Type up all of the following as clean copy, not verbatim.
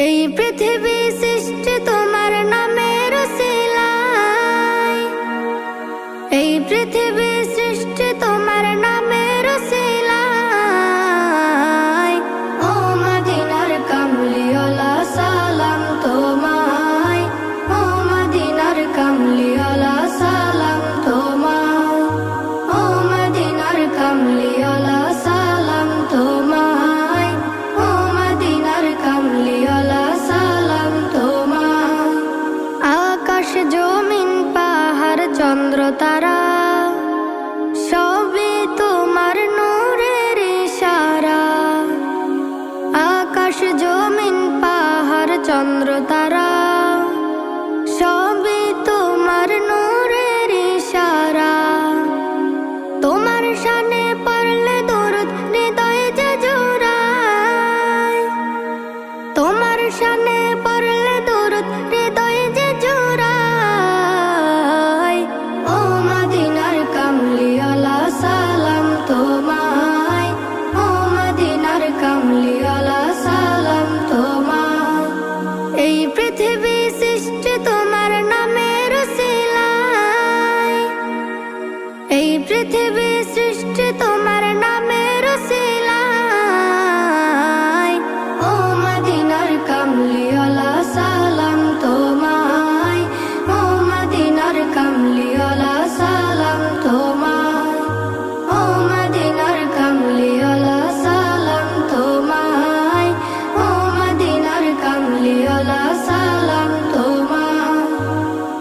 এই পৃথিবী সৃষ্টি তোমার নামের উসিলায়, এই পৃথিবী সৃষ্টি তোমার নামের উসিলায়। ও মদিনার কামলিওয়ালা সালাম তোমায়, ও মদিনার কামলিওয়ালা সালাম তোমায়, ও মদিনার কামলিওয়ালা সালাম তোমায়, ও মদিনার কামলিওয়ালা সালাম তোমায়। আকাশ জমিন পাহাড় চন্দ্র তারা সবই তোমার নূরের ইশারা। আকাশ জমিন পাহাড় চন্দ্র তারা সবই তোমার নূরের ইশারা। তোমার শানে পড়লে দরুদ হৃদয় যে জোড়ায়, তোমার শানে পড়লে দরুদ হৃদয় যে জোড়ায়। ও মদিনার কামলিওয়ালা সালাম তোমায়, ও মদিনার কামলিওয়ালা সালাম তোমায়। এই পৃথিবী সৃষ্টি তোমার নামের উসিলায়, এই পৃথিবী সৃষ্টি তোমার নামের উসিলায়। ও মদিনার কামলিওয়ালা সালাম তোমায়, ও মদিনার কামলিওয়ালা সালাম তোমায়, ও মদিনার কামলিওয়ালা সালাম তোমায়, ও মদিনার কামলিওয়ালা সালাম তোমায়।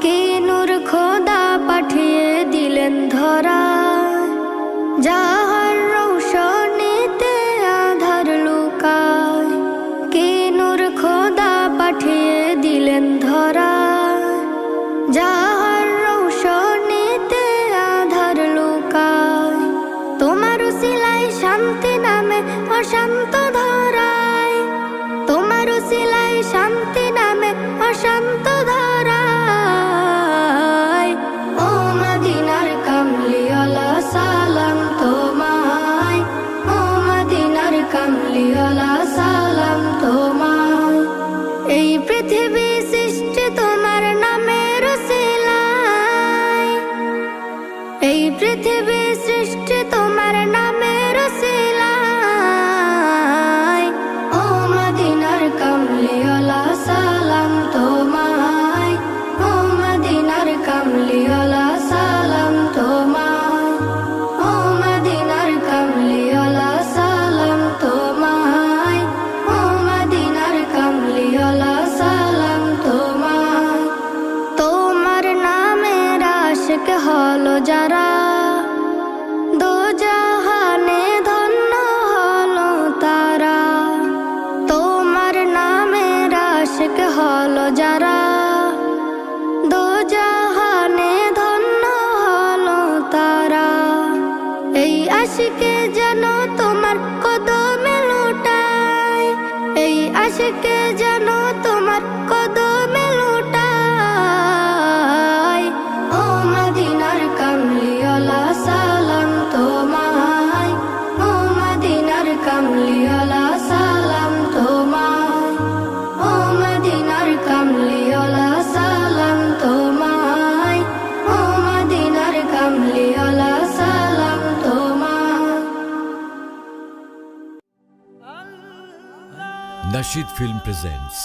কি নূর খোদা পাঠিয়ে দিলেন ধরা, যাহার রৌশনীতে আধার লুকায়। কি নূর খোদা পাঠিয়ে দিলেন ধরা, যাহার রৌশনীতে আধার লুকায়। তোমার উসিলায় শান্তি নামে অশান্ত ধরায়, তোমার উসিলায় শান্তি নামে অশান্ত ধরায়। ও মদিনার কামলিওয়ালা সালাম তোমায়, ও মদিনার কামলিওয়ালা সালাম তোমায়। এই পৃথিবী সৃষ্টি তোমার নামের উসিলায়, এই পৃথিবী সৃষ্টি তোমার নামের উসিলায়। ও মদিনার কামলিওয়ালা সালাম তোমায়, ও মদিনার কামলিওয়ালা সালাম তোমায়, ও মদিনার কামলিওয়ালা সালাম তোমায়, ও মদিনার কামলিওয়ালা সালাম তোমায়। তোমার নামের আশিক হলো যারা, দোজাহানে ধন্য হলো তারা। তোমার নামের আশিক হলো যারা, দোজাহানে ধন্য হলো তারা। এই আশিকে যেন তোমার কদমে লুটায়, এই আশিকে যেন তোমার কদমে লুটায়। ও মদিনার কামলিওয়ালা সালাম তোমায়, ও মদিনার কামলিওয়ালা সালাম তোমায়, ও মদিনার কামলিওয়ালা সালাম তোমায়, ও মদিনার কামলিওয়ালা সালাম তোমায়। Nasheed Film presents